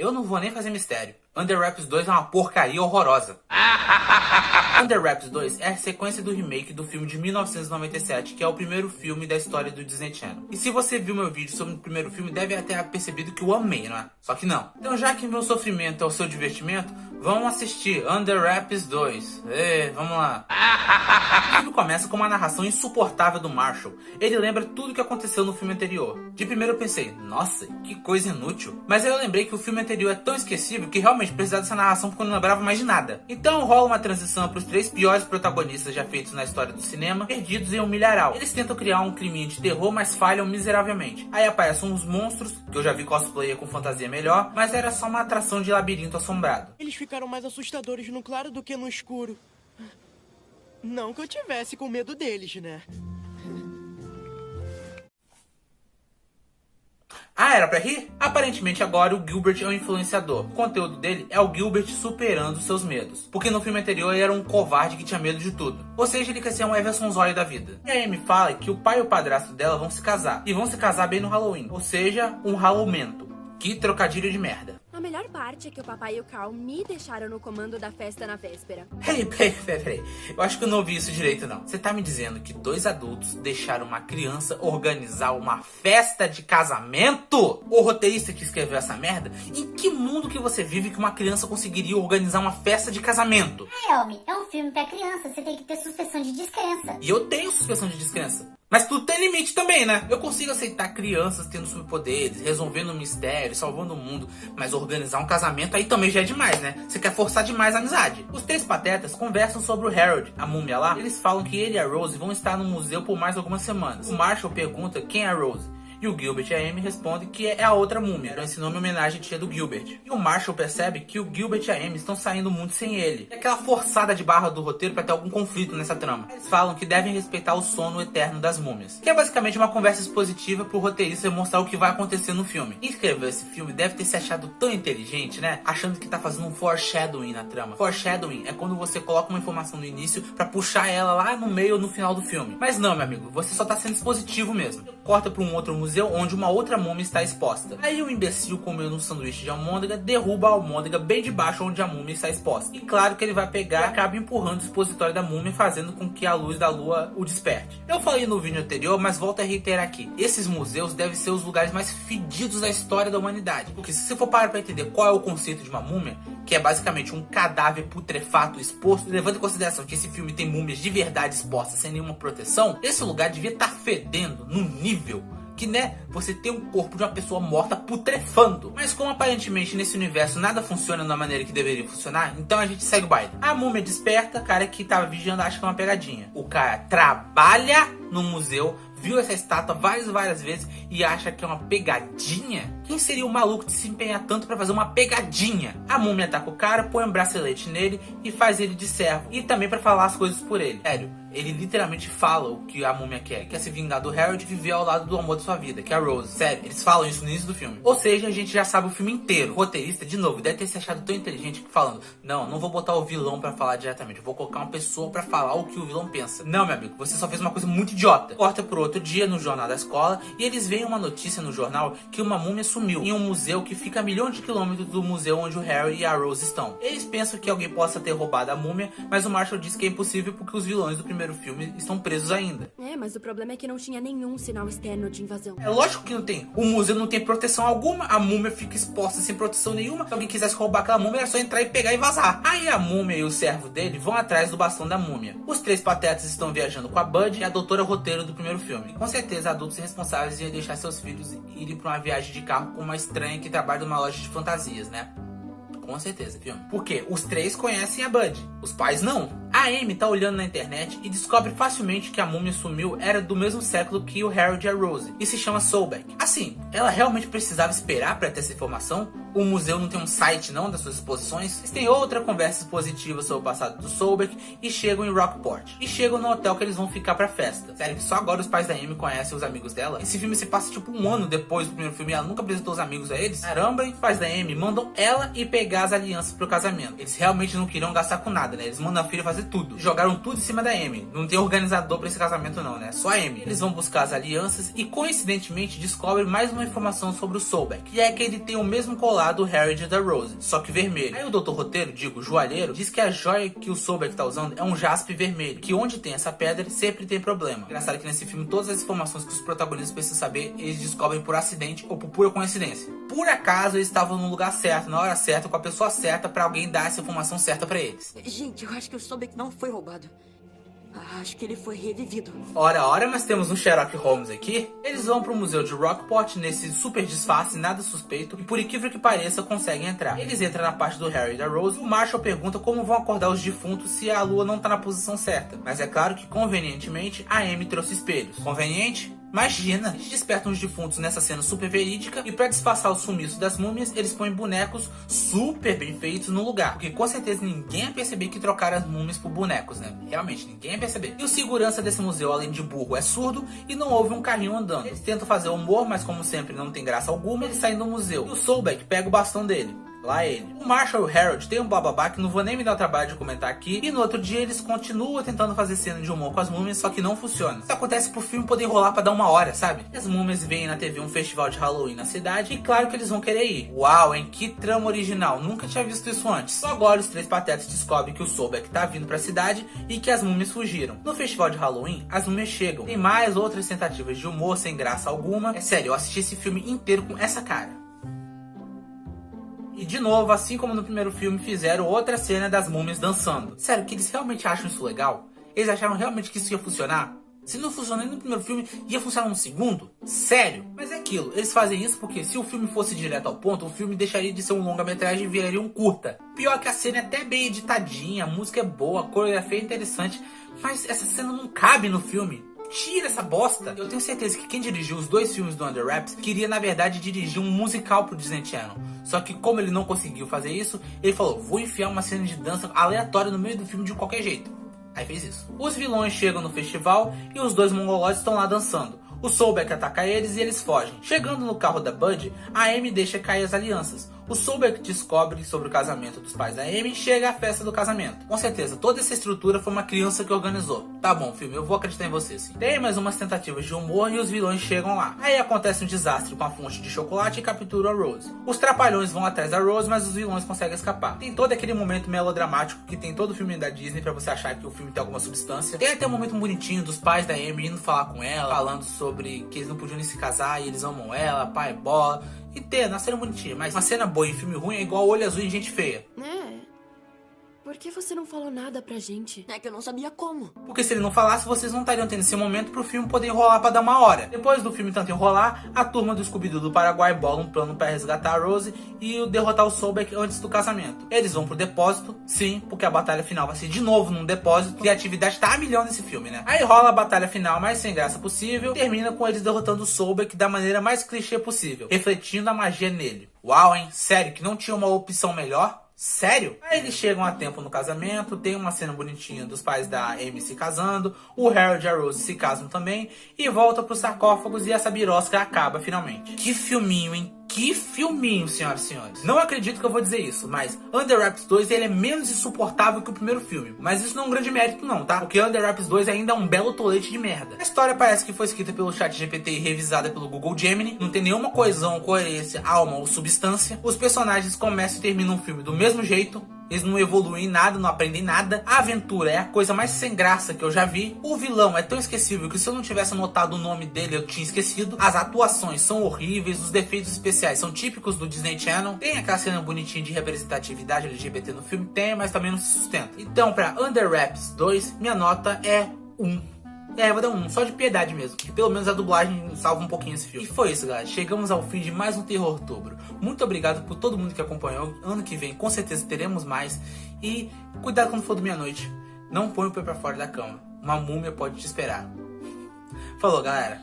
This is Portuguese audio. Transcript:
Eu não vou nem fazer mistério. Under Wraps 2 é uma porcaria horrorosa. Under Wraps 2 é a sequência do remake do filme de 1997, que é o primeiro filme da história do Disney Channel. E se você viu meu vídeo sobre o primeiro filme, deve ter percebido que eu amei, não é? Só que não. Então já que meu sofrimento é o seu divertimento, vamos assistir Under Wraps 2. Vamos lá. O filme começa com uma narração insuportável do Marshall. Ele lembra tudo o que aconteceu no filme anterior. De primeiro eu pensei, nossa, que coisa inútil. Mas aí eu lembrei que o filme anterior é tão esquecível que realmente precisava dessa narração porque eu não lembrava mais de nada. Então rola uma transição para os 3 piores protagonistas já feitos na história do cinema, perdidos em um milharal. Eles tentam criar um climinha de terror, mas falham miseravelmente. Aí aparecem uns monstros, que eu já vi cosplayer com fantasia melhor, mas era só uma atração de labirinto assombrado. Eles ficaram mais assustadores no claro do que no escuro. Não que eu tivesse com medo deles, né? Ah, era pra rir? Aparentemente agora o Gilbert é um influenciador. O conteúdo dele é o Gilbert superando seus medos. Porque no filme anterior ele era um covarde que tinha medo de tudo. Ou seja, ele quer ser um Everson Zóio da vida. E a Amy fala que o pai e o padrasto dela vão se casar. E vão se casar bem no Halloween. Ou seja, um Hallowmento. Que trocadilho de merda. A melhor parte é que o papai e o Carl me deixaram no comando da festa na véspera. Peraí. Eu acho que eu não ouvi isso direito, não. Você tá me dizendo que 2 adultos deixaram uma criança organizar uma festa de casamento? O roteirista que escreveu essa merda? Em que mundo que você vive que uma criança conseguiria organizar uma festa de casamento? Homem, é um filme pra criança, você tem que ter suspensão de descrença. E eu tenho suspensão de descrença. Mas tudo tem limite também, né? Eu consigo aceitar crianças tendo superpoderes, resolvendo mistérios, salvando o mundo. Mas organizar um casamento aí também já é demais, né? Você quer forçar demais a amizade. Os 3 patetas conversam sobre o Harold, a múmia lá. Eles falam que ele e a Rose vão estar no museu por mais algumas semanas. O Marshall pergunta quem é a Rose. E o Gilbert e a Amy respondem que é a outra múmia. Esse nome é homenagem à tia do Gilbert. E o Marshall percebe que o Gilbert e a Amy estão saindo muito sem ele. É aquela forçada de barra do roteiro para ter algum conflito nessa trama. Eles falam que devem respeitar o sono eterno das múmias. Que é basicamente uma conversa expositiva pro roteirista mostrar o que vai acontecer no filme. Quem escreveu esse filme deve ter se achado tão inteligente, né? Achando que tá fazendo um foreshadowing na trama. Foreshadowing é quando você coloca uma informação no início para puxar ela lá no meio ou no final do filme. Mas não, meu amigo, você só tá sendo expositivo mesmo. Corta para um outro museu onde uma outra múmia está exposta. Aí o imbecil comendo um sanduíche de almôndega derruba a almôndega bem debaixo onde a múmia está exposta. E claro que ele vai pegar e acaba empurrando o expositório da múmia, fazendo com que a luz da lua o desperte. Eu falei no vídeo anterior, mas volto a reiterar aqui. Esses museus devem ser os lugares mais fedidos da história da humanidade. Porque se você for parar para entender qual é o conceito de uma múmia, que é basicamente um cadáver putrefato exposto, levando em consideração que esse filme tem múmias de verdade expostas sem nenhuma proteção, esse lugar devia estar fedendo num nível que, né, você tem um corpo de uma pessoa morta putrefando. Mas como aparentemente nesse universo nada funciona da maneira que deveria funcionar, então a gente segue o baile. A múmia desperta, o cara que tava vigiando acha que é uma pegadinha. O cara trabalha no museu, viu essa estátua várias vezes e acha que é uma pegadinha? Quem seria o maluco de se empenhar tanto pra fazer uma pegadinha? A múmia ataca o cara, põe um bracelete nele e faz ele de servo. E também pra falar as coisas por ele. Sério, ele literalmente fala o que a múmia quer. Quer se vingar do Harold e viver ao lado do amor da sua vida, que é a Rose. Sério, eles falam isso no início do filme. Ou seja, a gente já sabe o filme inteiro. O roteirista, de novo, deve ter se achado tão inteligente que falando, não vou botar o vilão pra falar diretamente. Eu vou colocar uma pessoa pra falar o que o vilão pensa. Não, meu amigo, você só fez uma coisa muito idiota. Corta pro outro dia no jornal da escola e eles veem uma notícia no jornal que uma múmia sumiu em um museu que fica a milhões de quilômetros do museu onde o Harry e a Rose estão. Eles pensam que alguém possa ter roubado a múmia, mas o Marshall diz que é impossível porque os vilões do primeiro filme estão presos ainda. Mas o problema é que não tinha nenhum sinal externo de invasão. É lógico que não tem. O museu não tem proteção alguma, a múmia fica exposta sem proteção nenhuma. Se alguém quisesse roubar aquela múmia, era só entrar e pegar e vazar. Aí a múmia e o servo dele vão atrás do bastão da múmia. Os 3 patetas estão viajando com a Bud e a doutora roteiro do primeiro filme. Com certeza, adultos irresponsáveis iam deixar seus filhos irem pra uma viagem de carro com uma estranha que trabalha numa loja de fantasias, né? Com certeza, filme. Porque os 3 conhecem a Bud, os pais não. A Amy tá olhando na internet e descobre facilmente que a múmia sumiu era do mesmo século que o Harold e a Rose, e se chama Soulbeck. Assim, ela realmente precisava esperar para ter essa informação? O museu não tem um site não das suas exposições? Eles têm outra conversa positiva sobre o passado do Soulbeck e chegam em Rockport. E chegam no hotel que eles vão ficar pra festa. Sério que só agora os pais da Amy conhecem os amigos dela? Esse filme se passa tipo um ano depois do primeiro filme e ela nunca apresentou os amigos a eles? Caramba, hein? Os pais da Amy mandam ela ir pegar as alianças pro casamento. Eles realmente não queriam gastar com nada, né? Eles mandam a filha fazer tudo. Jogaram tudo em cima da Amy. Não tem organizador pra esse casamento não, né? Só a Amy. Eles vão buscar as alianças e coincidentemente descobrem mais uma informação sobre o Sobek. E é que ele tem o mesmo colar do Harry e da Rose, só que vermelho. Aí o Dr. Roteiro, digo, joalheiro, diz que a joia que o Sobek tá usando é um jaspe vermelho, que onde tem essa pedra sempre tem problema. Engraçado que nesse filme todas as informações que os protagonistas precisam saber, eles descobrem por acidente ou por pura coincidência. Por acaso eles estavam no lugar certo, na hora certa, com a pessoa certa pra alguém dar essa informação certa pra eles. Gente, eu acho que o Sobek não foi roubado. Acho que ele foi revivido. Ora, mas temos um Sherlock Holmes aqui. Eles vão pro museu de Rockport nesse super disfarce, nada suspeito, e por incrível que pareça, conseguem entrar. Eles entram na parte do Harry e da Rose, e o Marshall pergunta como vão acordar os defuntos se a lua não tá na posição certa. Mas é claro que, convenientemente, a Amy trouxe espelhos. Conveniente? Imagina! Eles despertam os defuntos nessa cena super verídica e pra disfarçar o sumiço das múmias, eles põem bonecos super bem feitos no lugar. Porque com certeza ninguém ia perceber que trocaram as múmias por bonecos, né? Realmente, ninguém ia perceber. E o segurança desse museu, além de burro, é surdo e não ouve um carrinho andando. Eles tentam fazer humor, mas como sempre não tem graça alguma, eles saem do museu. E o Sobek pega o bastão dele. Lá ele. O Marshall e o Harold tem um bababá que não vou nem me dar o trabalho de comentar aqui. E no outro dia eles continuam tentando fazer cena de humor com as múmias, só que não funciona. Isso acontece pro filme poder rolar pra dar uma hora, sabe? As múmias veem na TV um festival de Halloween na cidade e claro que eles vão querer ir. Uau, hein? Que trama original. Nunca tinha visto isso antes. Só agora os três patetas descobrem que o Sobek tá vindo pra cidade e que as múmias fugiram. No festival de Halloween, as múmias chegam. Tem mais outras tentativas de humor sem graça alguma. É sério, eu assisti esse filme inteiro com essa cara. E de novo, assim como no primeiro filme, fizeram outra cena das múmias dançando. Sério, que eles realmente acham isso legal? Eles acharam realmente que isso ia funcionar? Se não funcionou no primeiro filme, ia funcionar no segundo? Sério? Mas é aquilo, eles fazem isso porque se o filme fosse direto ao ponto, o filme deixaria de ser um longa-metragem e viraria um curta. Pior que a cena é até bem editadinha, a música é boa, a coreografia é interessante, mas essa cena não cabe no filme. Tira essa bosta. Eu tenho certeza que quem dirigiu os dois filmes do Under Wraps queria, na verdade, dirigir um musical pro Disney Channel. Só que como ele não conseguiu fazer isso, ele falou, vou enfiar uma cena de dança aleatória no meio do filme de qualquer jeito. Aí fez isso. Os vilões chegam no festival e os dois mongoloides estão lá dançando. O Sobek ataca eles e eles fogem. Chegando no carro da Bud, a Amy deixa cair as alianças. O Sobek descobre sobre o casamento dos pais da Amy e chega à festa do casamento. Com certeza, toda essa estrutura foi uma criança que organizou. Tá bom, filme, eu vou acreditar em você, sim. Tem mais umas tentativas de humor e os vilões chegam lá. Aí acontece um desastre com a fonte de chocolate e captura a Rose. Os trapalhões vão atrás da Rose, mas os vilões conseguem escapar. Tem todo aquele momento melodramático que tem todo o filme da Disney pra você achar que o filme tem alguma substância. Tem até um momento bonitinho dos pais da Amy indo falar com ela, falando sobre que eles não podiam nem se casar e eles amam ela, pai, bola. E tem, uma cena bonitinha, mas uma cena boa em filme ruim é igual Olho Azul em Gente Feia. Por que você não falou nada pra gente? É que eu não sabia como. Porque se ele não falasse, vocês não estariam tendo esse momento pro filme poder enrolar pra dar uma hora. Depois do filme tanto enrolar, a turma do Scooby-Doo do Paraguai bola um plano pra resgatar a Rose e derrotar o Sobek antes do casamento. Eles vão pro depósito, sim, porque a batalha final vai ser de novo num depósito. Criatividade tá a milhão nesse filme, né? Aí rola a batalha final mais sem graça possível, termina com eles derrotando o Sobek da maneira mais clichê possível, refletindo a magia nele. Uau, hein? Sério, que não tinha uma opção melhor? Sério? Aí eles chegam a tempo no casamento, tem uma cena bonitinha dos pais da Amy se casando, o Harold e a Rose se casam também, e volta pros sarcófagos e essa birosca acaba finalmente. Que filminho, hein? Que filminho, senhoras e senhores. Não acredito que eu vou dizer isso, mas Under Wraps 2 ele é menos insuportável que o primeiro filme. Mas isso não é um grande mérito não, tá? Porque Under Wraps 2 ainda é um belo tolete de merda. A história parece que foi escrita pelo ChatGPT e revisada pelo Google Gemini. Não tem nenhuma coesão, coerência, alma ou substância. Os personagens começam e terminam o filme do mesmo jeito. Eles não evoluem em nada, não aprendem nada. A aventura é a coisa mais sem graça que eu já vi. O vilão é tão esquecível que se eu não tivesse anotado o nome dele eu tinha esquecido. As atuações são horríveis, os defeitos especiais são típicos do Disney Channel. Tem aquela cena bonitinha de representatividade LGBT no filme? Tem, mas também não se sustenta. Então, pra Under Wraps 2, minha nota é 1. Eu vou dar 1, só de piedade mesmo, que pelo menos a dublagem salva um pouquinho esse filme. E foi isso, galera. Chegamos ao fim de mais um Terror Outubro. Muito obrigado por todo mundo que acompanhou. Ano que vem, com certeza, teremos mais. E cuidado quando for dormir à noite. Não põe o pé pra fora da cama. Uma múmia pode te esperar. Falou, galera.